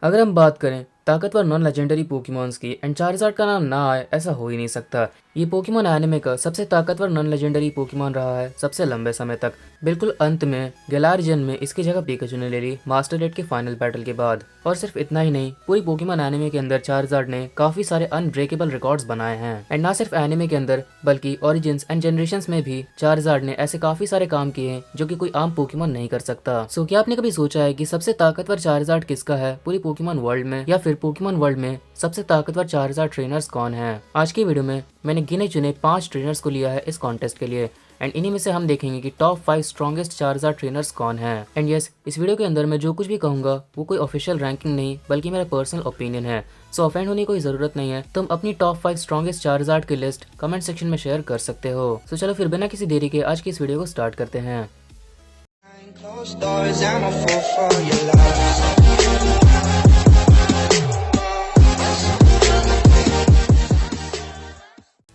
अगर हम बात करें ताकतवर नॉन लेजेंडरी पोकेमॉन्स की एंड चार्जार्ड का नाम ना आए ऐसा हो ही नहीं सकता। ये पोकेमॉन एनिमे का सबसे ताकतवर नॉन लेजेंडरी पोकेमॉन रहा है सबसे लंबे समय तक। बिल्कुल अंत में गैलार्जियन में इसकी जगह पिकाचू ने ले ली मास्टर रेड के फाइनल बैटल के बाद। और सिर्फ इतना ही नहीं, पूरी पोकेमॉन एनिमे के अंदर चार्जार्ड ने काफी सारे अनब्रेकेबल रिकॉर्ड्स बनाए हैं। एंड ना सिर्फ एनिमे के अंदर बल्कि ओरिजिन्स एंड जनरेशंस में भी चार्जार्ड ने ऐसे काफी सारे काम किए हैं जो कि कोई आम पोकेमॉन नहीं कर सकता। सो क्या आपने कभी सोचा है कि सबसे ताकतवर चार्जार्ड किसका है पूरी पोकेमॉन वर्ल्ड में, या फिर पोकेमॉन वर्ल्ड में सबसे ताकतवर चार्जार्ड ट्रेनर्स कौन हैं? आज की वीडियो में मैंने गिने चुने 5 ट्रेनर्स को लिया है इस कॉन्टेस्ट के लिए एंड इन्हीं में से हम देखेंगे कि टॉप 5 स्ट्रॉन्गेस्ट चार्जार्ड ट्रेनर्स कौन हैं। एंड यस, इस वीडियो के अंदर मैं जो कुछ भी कहूंगा वो कोई ऑफिशियल रैंकिंग नहीं बल्कि मेरा पर्सनल ओपिनियन है। सो ऑफेंड होने की कोई जरूरत नहीं है। तुम अपनी टॉप 5 स्ट्रॉन्गेस्ट चार्जार्ड की लिस्ट कमेंट सेक्शन में शेयर कर सकते हो। सो चलो फिर बिना किसी देरी के आज की इस वीडियो को स्टार्ट करते हैं। Closed doors, I'm a fool for your love.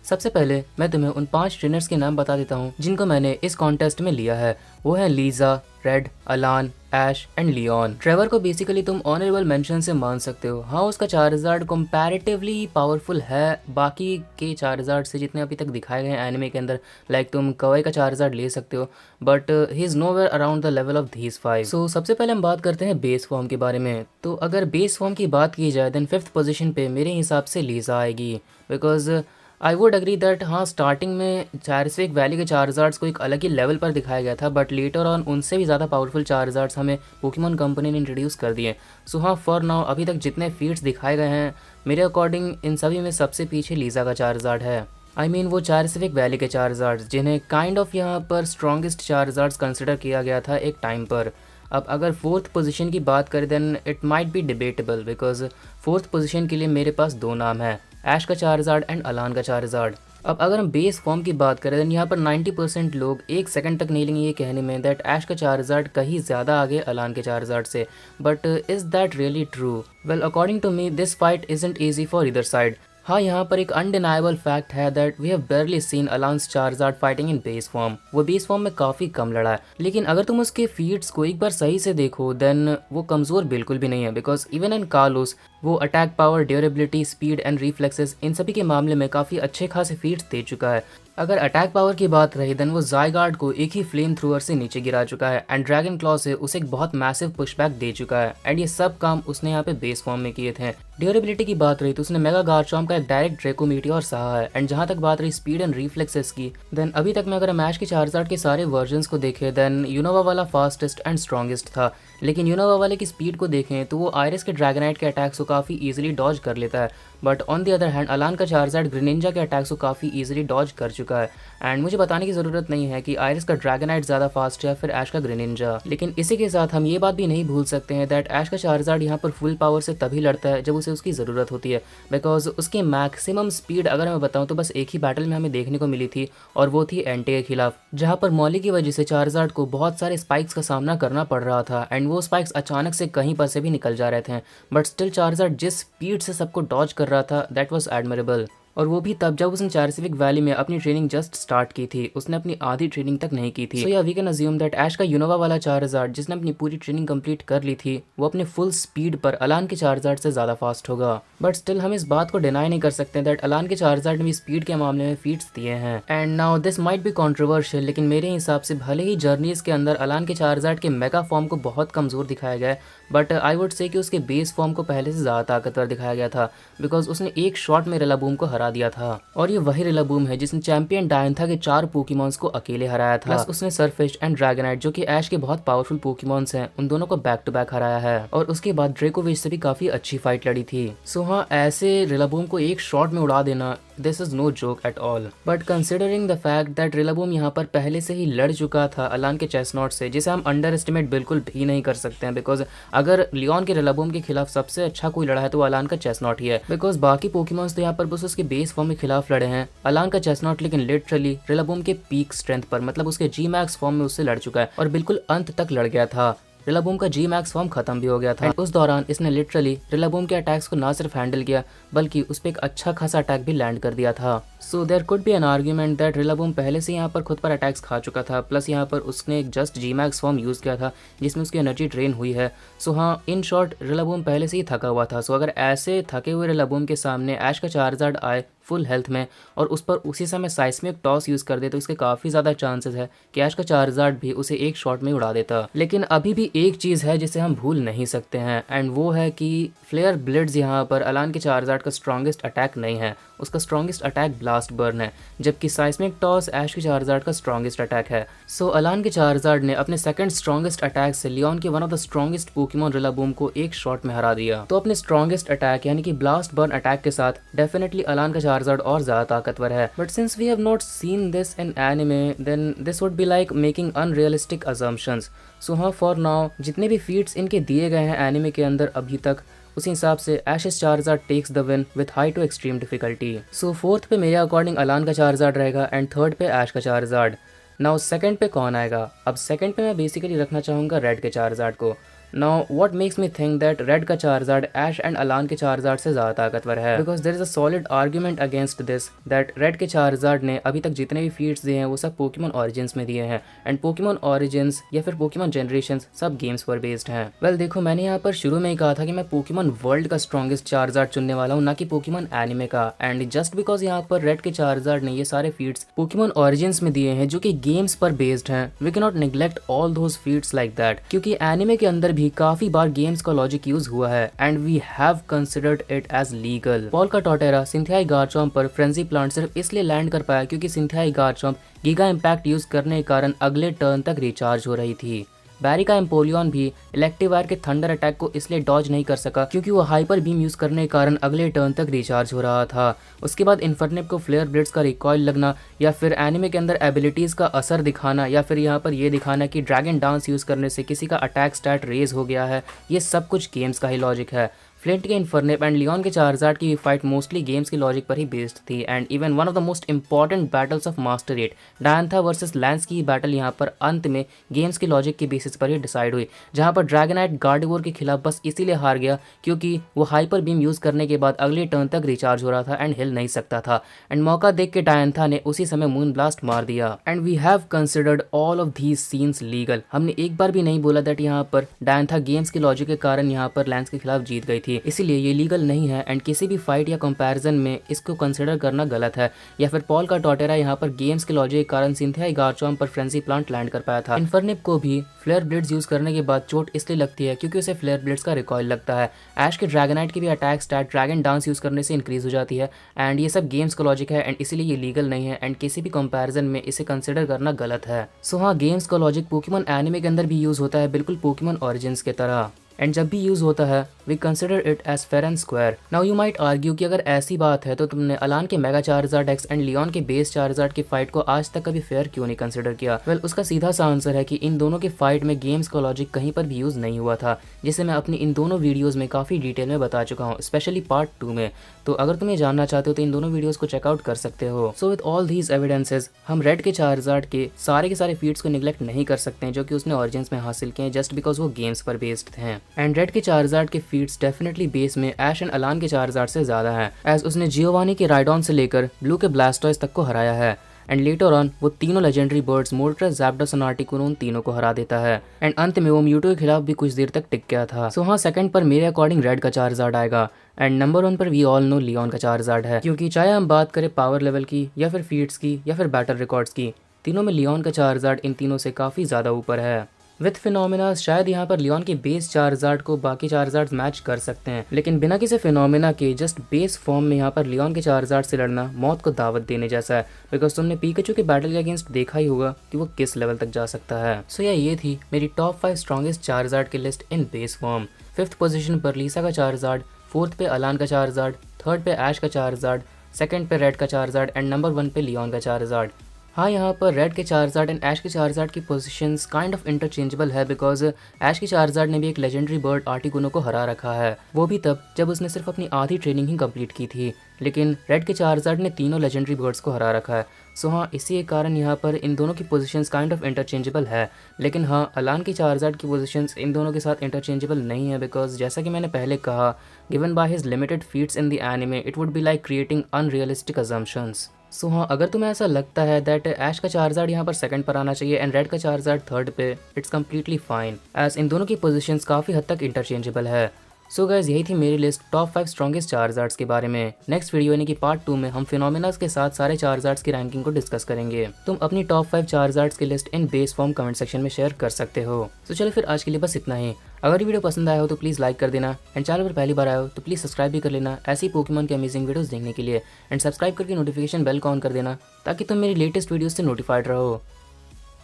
सबसे पहले मैं तुम्हें उन 5 ट्रेनर्स के नाम बता देता हूँ जिनको मैंने इस कॉन्टेस्ट में लिया है। वो है लीजा, रेड, अलान, ऐश एंड लियोन। ट्रेवर को बेसिकली तुम ऑनरेबल मेंशन से मान सकते हो। हाँ, उसका चार्जार्ड कंपैरेटिवली पावरफुल है बाकी के चार्जार्ड से जितने अभी तक दिखाए गए हैं एनिमे के अंदर। लाइक तुम कवई का चार्जार्ड ले सकते हो but he is nowhere around the level of this 5। So सबसे पहले हम बात करते हैं बेस फॉर्म के बारे में। तो अगर बेस फॉर्म की बात की जाए देन 5th पोजीशन पे मेरे हिसाब से लीजा आएगी। Because I would agree that हाँ, स्टार्टिंग में चारस्विक वैली के चार्जार्ड्स को एक अलग ही लेवल पर दिखाया गया था बट लेटर ऑन उनसे भी ज़्यादा पावरफुल चार्जार्ड्स हमें पोकेमॉन कंपनी ने इंट्रोड्यूस कर दिए। सो हाँ, फॉर नाउ अभी तक जितने फीट्स दिखाए गए हैं मेरे अकॉर्डिंग इन सभी में सबसे पीछे लीजा का चार्जार्ड है। आई मीन वो चारस्विक वैली के चार्जार्ड्स जिन्हें काइंड ऑफ यहाँ पर स्ट्रॉन्गेस्ट चार्जार्ड्स कंसिडर किया गया था एक टाइम पर। अब अगर 4th पोजीशन की बात करें then it might be debatable because 4th position के लिए मेरे पास 2 नाम है, ऐश का चार्जार्ड एंड अलान का चार्जार्ड। अब अगर हम बेस फॉर्म की बात करें देन यहाँ पर 90% लोग 1 सेकंड तक नहीं लेंगे ये कहने में दैट ऐश का चार्जार्ड कहीं ज़्यादा आगे अलान के चार्जार्ड से। But is that really true? Well, according to me this fight isn't easy for either side. हाँ, यहाँ पर एक अनडिनाइबल फैक्ट है that we have barely seen Alain's Charizard fighting in base form. वो बेस फॉर्म में काफ़ी कम लड़ा है, लेकिन अगर तुम उसके फीट्स को एक बार सही से देखो देन वो कमज़ोर बिल्कुल भी नहीं है। बिकॉज इवन इन कालोस वो attack power, durability, speed and reflexes इन सभी के मामले में काफ़ी अच्छे खासे फीट्स दे चुका है। अगर अटैक पावर की बात रही देन वो ज़ायगार्ड को एक ही फ्लेम थ्रूअर से नीचे गिरा चुका है एंड ड्रैगन क्लॉ से उसे एक बहुत मैसिव पुशबैक दे चुका है एंड ये सब काम उसने यहाँ पे बेस फॉर्म में किए थे। ड्यूरेबिलिटी की बात रही तो उसने मेगा गार्चॉम्प का एक डायरेक्ट ड्रैको मीटियोर सहा है। एंड जहाँ तक बात रही स्पीड एंड रिफ्लेक्सेस की देन अभी तक में अगर हम ऐश के चार्जार्ड के सारे वर्जन्स को देखें देन यूनोवा वाला फास्टेस्ट एंड स्ट्रॉन्गेस्ट था, लेकिन यूनोवा वाले की स्पीड को देखें तो वो आयरिस के ड्रैगनाइट के अटैक्स को काफ़ी ईजिली डॉज कर लेता है। But on the other hand अलान का चार्जार्ड ग्रेनिंजा के अटैक्स को काफ़ी ईजिली डॉज कर चुका है। एंड मुझे बताने की ज़रूरत नहीं है कि आयरिस का ड्रैगनाइट ज़्यादा फास्ट है फिर ऐश का ग्रेनिंजा। लेकिन इसी के साथ हम ये बात भी नहीं भूल सकते हैं दैट ऐश का चार्जार्ड यहाँ पर फुल पावर से तभी लड़ता है जब उसे उसकी ज़रूरत होती है। बिकॉज उसकी मैक्सिमम स्पीड अगर मैं बताऊँ तो बस एक ही बैटल में हमें देखने को मिली थी और वो थी एंटे के खिलाफ, जहाँ पर मॉली की वजह से चार्जार्ड को बहुत सारे स्पाइक्स का सामना करना पड़ रहा था एंड वो स्पाइक्स अचानक से कहीं पर से भी निकल जा रहे थे। बट स्टिल चार्जार्ड जिस स्पीड से सबको डॉज कर रहा था दैट वाज एडमिरेबल। और वो भी तब जब उसने चारसिविक वैली में अपनी ट्रेनिंग जस्ट स्टार्ट की थी, उसने अपनी आधी ट्रेनिंग तक नहीं की थी। सो या वी कैन अज्यूम दैट ऐश का यूनोवा वाला चार्जार्ड जिसने अपनी पूरी ट्रेनिंग कंप्लीट कर ली थी वो अपने फुल स्पीड पर अलान के चार्जार्ड से ज़्यादा फास्ट होगा। बट स्टिल हम इस बात को डिनाई नहीं कर सकते दैट अलान के चार्जार्ड ने भी स्पीड के मामले में फीट्स दिए हैं। And now this might be controversial, लेकिन मेरे हिसाब से भले ही जर्नीज के अंदर अलान के चार्जार्ड के मेगा फॉर्म को बहुत कमज़ोर दिखाया गया है बट आई वुड से कि उसके बेस फॉर्म को पहले से ज़्यादा ताकतवर दिखाया गया था बिकॉज उसने एक शॉट में रिलाबूम को हरा दिया था। और ये वही रिलाबूम है जिसने चैंपियन डायंथा के 4 पोकेमॉन्स को अकेले हराया था। प्लस उसने सरफिश एंड ड्रैगनाइट जो कि ऐश के बहुत पावरफुल पोकेमॉन्स हैं उन दोनों को बैक टू बैक हराया है और उसके बाद ड्रेकोविच से भी काफ़ी अच्छी फाइट लड़ी थी। सो हाँ, ऐसे रिलाबूम को एक शॉट में उड़ा देना this is no joke at all. But considering the fact that Rillaboom यहाँ पर पहले से ही लड़ चुका था अलान के चेस्नॉट से, जिसे हम अंडर एस्टिमेट बिल्कुल भी नहीं कर सकते हैं बिकॉज अगर लियोन के रिलाबूम के खिलाफ सबसे अच्छा कोई लड़ा है तो अलान का चेस्नॉट ही है। बिकॉज बाकी पोकेमॉन्स तो यहाँ पर बस उसके बेस फॉर्म के खिलाफ लड़े हैं, अलान का चेस्नॉट लेकिन लिटरली रिलाबूम के पीक स्ट्रेंथ पर मतलब उसके जी मैक्स फॉर्म में उससे लड़ चुका है और बिल्कुल अंत तक लड़ गया था। रिलाबूम का जी मैक्स फॉर्म खत्म भी हो गया था। उस दौरान इसने लिटरली रिलाबूम के अटैक्स को ना सिर्फ हैंडल किया बल्कि उस पर एक अच्छा खासा अटैक भी लैंड कर दिया था। So there could be an argument that Rillaboom पहले से यहाँ पर खुद पर अटैक्स खा चुका था, प्लस यहाँ पर उसने एक जस्ट जी मैक्स फॉर्म यूज़ किया था जिसमें उसकी एनर्जी ड्रेन हुई है। सो हाँ, इन शॉर्ट रिलाबूम पहले से ही थका हुआ था। सो अगर ऐसे थके हुए रिलाबूम के सामने ऐश का चार्जार्ड आए फुल हेल्थ में और उस पर उसी समय साइस्मिक टॉस यूज़ कर दे तो इसके काफ़ी ज़्यादा चांसेस है कि ऐश का चार्जार्ड भी उसे एक शॉट में उड़ा देता। लेकिन अभी भी एक चीज़ है जिसे हम भूल नहीं सकते हैं, एंड वो है कि फ्लेयर ब्लिड्स यहाँ पर अलान के चार्जार्ड का स्ट्रॉन्गेस्ट अटैक नहीं है। उसका स्ट्रॉन्गेस्ट अटैक ब्लास्ट बर्न है, जबकि साइस्मिक टॉस ऐश के चार्जार्ड का स्ट्रॉन्गेस्ट अटैक है। सो अलान के चार्जार्ड ने अपने सेकंड स्ट्रॉन्गेस्ट अटैक से लियोन के one of the strongest Pokemon Rillaboom को एक शॉट में हरा दिया। तो अपने स्ट्रॉन्गेस्ट अटैक यानी कि ब्लास्ट बर्न अटैक के साथ डेफिनेटली अलान का चार्जार्ड और ज्यादा ताकतवर है। But since we have not seen this in anime then this would be like making unrealistic assumptions. So हाँ, फॉर नाउ जितने भी फीट्स इनके दिए गए हैं एनिमे के अंदर अभी तक, उसी हिसाब से Ash's Charizard takes the win with high to extreme difficulty. So fourth पे मेरे अकॉर्डिंग अलान का चार्जार्ड रहेगा एंड थर्ड पे ऐश का चार्जार्ड। नाउ सेकंड पे कौन आएगा? अब सेकंड पे मैं बेसिकली रखना चाहूँगा रेड के चार्जार्ड को। Now what makes me think that Red का चार्जार्ड ऐश एंड अलान के चार्जार्ड से ज़्यादा ताकतवर है, because there is a solid argument against this that Red के चार्जार्ड ने अभी तक जितने भी फीट्स दिए हैं वो सब पोकेमॉन ओरिजिन्स में दिए हैं, एंड पोकेमॉन ओरिजिन्स या फिर पोकेमॉन जनरेशंस सब गेम्स पर बेस्ड हैं। वेल देखो, मैंने यहाँ पर शुरू में ही कहा था कि मैं पोकेमॉन वर्ल्ड का स्ट्रॉन्गेस्ट चार्जार्ड चुनने वाला हूँ, ना कि पोकेमॉन एनिमे का। एंड जस्ट बिकॉज यहाँ पर रेड के चार्जार्ड ने ये सारे फीट्स पोकेमॉन ओरिजिन्स में दिए हैं जो कि गेम्स पर बेस्ड हैं, we can not neglect all those feats like that, क्योंकि एनिमे के अंदर भी काफी बार गेम्स का लॉजिक यूज हुआ है and we have considered it as legal. Paul का टॉटेरा सिंथियाई गार्चॉम्प पर फ्रेंजी प्लांट सिर्फ इसलिए लैंड कर पाया क्योंकि Cynthia Garchomp giga impact use करने के कारण अगले टर्न तक रिचार्ज हो रही थी। बैरी का एम्पोलियन भी इलेक्टिव वायर के थंडर अटैक को इसलिए डॉज नहीं कर सका क्योंकि वो हाइपर बीम यूज करने के कारण अगले टर्न तक रिचार्ज हो रहा था। उसके बाद इन्फर्निप को फ्लेयर ब्लेड्स का रिकॉइल लगना या फिर एनिमे के अंदर एबिलिटीज का असर दिखाना या फिर यहाँ पर ये दिखाना कि ड्रैगन डांस यूज करने से किसी का अटैक स्टैट रेज हो गया है, ये सब कुछ गेम्स का ही लॉजिक है। फ्लिंट के इन्फर्निप एंड लियोन के चार्जार्ड की फाइट मोस्टली गेम्स की लॉजिक पर ही बेस्ड थी, and even one of the most important battles of master 8 Diantha versus Lance की बैटल यहाँ पर अंत में गेम्स की लॉजिक के बेसिस पर ही डिसाइड हुई, जहाँ पर ड्रैगनाइट गार्डिवोर के खिलाफ बस इसीलिए हार गया क्योंकि वो हाइपर बीम यूज करने के बाद अगले टर्न तक रिचार्ज हो रहा था एंड हिल नहीं सकता था, एंड मौका देख के डायंथा ने उसी समय मून ब्लास्ट मार दिया। And we have considered all of these scenes legal. हमने एक बार भी नहीं बोला दैट यहाँ पर डायंथा गेम्स की लॉजिक के कारण यहाँ पर लैंस के खिलाफ जीत गई थी, इसीलिए ये लीगल नहीं है एंड किसी भी फाइट या कंपैरिजन में इसको कंसिडर करना गलत है। या फिर पॉल का टॉटेरा यहाँ पर गेम्स के लॉजिक के कारण सिंथियाई गार्चॉम्प पर फ्रेंजी प्लांट लैंड कर पाया था। इन्फर्निप को भी फ्लेयर ब्लेड्स यूज करने के बाद चोट इसलिए लगती है क्योंकि उसे फ्लेयर ब्लेड्स का रिकॉइल लगता है। ऐश के ड्रैगनाइट की भी attack stat dragon dance use करने से इंक्रीज हो जाती है, एंड ये सब गेम्स का लॉजिक है एंड इसीलिए ये लीगल नहीं है एंड किसी भी कंपैरिजन में इसे कंसिडर करना गलत है। सो हाँ, गेम्स का लॉजिक पोकेमॉन एनिमे के अंदर भी यूज होता है, बिल्कुल पोकेमॉन ओरिजिन्स की तरह, एंड जब भी यूज होता है we consider it as fair and square. Now you might argue कि अगर ऐसी बात है तो तुमने अलान के mega Charizard X and Leon के बेस चार्जार्ड की फाइट को आज तक कभी फेयर क्यों नहीं कंसिडर किया? वेल, उसका सीधा सा आंसर है कि इन दोनों की फाइट में गेम्स का लॉजिक कहीं पर भी यूज नहीं हुआ था, जिसे मैं अपनी इन दोनों वीडियोस में काफी डिटेल में बता चुका हूँ, स्पेशली पार्ट 2 में। तो अगर तुम ये जानना चाहते हो तो इन दोनों वीडियोस को चेकआउट कर सकते हो। So with all these evidences हम रेड के चार्जार्ड के सारे फीट्स को निगलेक्ट नहीं कर सकते हैं जो कि उसने ओरिजिन्स में हासिल किए जस्ट बिकॉज वो गेम्स पर बेस्ड हैं। एंड रेड के चार्जार्ड के फीट्स डेफिनेटली बेस में ऐश एंड अलान के चार्जार्ड से ज्यादा है, एज उसने जियोवानी के राइडॉन से लेकर ब्लू के ब्लास्टॉयज तक को हराया है, एंड लेटर ऑन वो तीनों लेजेंडरी बर्ड्स मोल्ट्रस, ज़ैप्डोस और आर्टिकुनो उन तीनों को हरा देता है, एंड अंत में वो म्यूटो के खिलाफ भी कुछ देर तक टिक गया था। सो हाँ, सेकंड पर मेरे अकॉर्डिंग रेड का चार्जार्ड आएगा, एंड नंबर 1 पर वी ऑल नो लियोन का चार्जार्ड है, क्योंकि चाहे हम बात करें पावर लेवल की या फिर फीट्स की या फिर बैटल रिकॉर्ड्स की, तीनों में लियोन का चार्जार्ड इन तीनों से काफ़ी ज़्यादा ऊपर है। विथ फिनोमिना शायद यहाँ पर लियोन के बेस चार्जार्ड को बाकी चार्जार्ड मैच कर सकते हैं, लेकिन बिना किसी फिनोमिना के जस्ट बेस फॉर्म में यहाँ पर लियोन के चार्जार्ड से लड़ना मौत को दावत देने जैसा है, बिकॉज तुमने पिकाचू के बैटल के अगेंस्ट देखा ही होगा कि वो किस लेवल तक जा सकता है। सो ये थी मेरी टॉप 5 स्ट्रॉन्गेस्ट चार्जार्ड की लिस्ट इन बेस फॉर्म। 5th पोजीशन पर लीसा का चार्जार्ड, 4th पे अलान का चार्जार्ड, 3rd पे ऐश का चार्जार्ड, 2nd पे रेड का चार्जार्ड एंड नंबर 1 पे लियोन का चार्जार्ड। हाँ, यहाँ पर रेड के चार्जार्ड एंड ऐश के चार्जार्ड की पोजीशंस काइंड ऑफ इंटरचेंजेबल है, बिकॉज ऐश के चार्जार्ड ने भी एक लेजेंडरी बर्ड आर्टिकुनो को हरा रखा है, वो भी तब जब उसने सिर्फ अपनी आधी ट्रेनिंग ही कंप्लीट की थी, लेकिन रेड के चार्जार्ड ने तीनों लेजेंडरी बर्ड्स को हरा रखा है। सो हाँ, इसी के कारण यहाँ पर इन दोनों की पोजीशंस काइंड ऑफ इंटरचेंजेबल है, लेकिन हाँ, अलान की चार्जार्ड की पोजीशंस इन दोनों के साथ इंटरचेंजेबल नहीं है, बिकॉज जैसा कि मैंने पहले कहा, given by his limited feats in the anime it would be like creating unrealistic assumptions. So हाँ, अगर तुम्हें ऐसा लगता है दैट ऐश का चार्जार्ड यहाँ पर सेकंड पर आना चाहिए एंड रेड का चार्जार्ड थर्ड पे, it's completely fine as in दोनों की पोजीशंस काफ़ी हद तक इंटरचेंजेबल है। सो गाइस, यही थी मेरी लिस्ट टॉप 5 स्ट्रॉन्गेस्ट चार्जार्ड्स के बारे में। नेक्स्ट वीडियो यानी कि पार्ट 2 में हम फिनोमिनास के साथ सारे चार्जार्ड्स की रैंकिंग को डिस्कस करेंगे। तुम अपनी टॉप 5 चार्जार्ड्स की लिस्ट इन बेस फॉर्म कमेंट सेक्शन में शेयर कर सकते हो। तो चलो फिर आज के लिए बस इतना ही। अगर वीडियो पसंद आया हो तो प्लीज़ लाइक कर देना एंड चैनल पर पहली बार आए हो तो प्लीज़ सब्सक्राइब भी कर लेना ऐसी पोकेमॉन के अमेजिंग वीडियोस देखने के लिए एंड सब्सक्राइब करके नोटिफिकेशन बेल को ऑन कर देना ताकि तुम मेरी लेटेस्ट वीडियोस से नोटिफाइड रहो।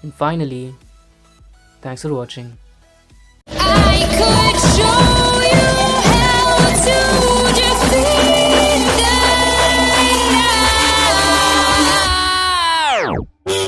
And finally, thanks for watching. I could show you how to defeat the now.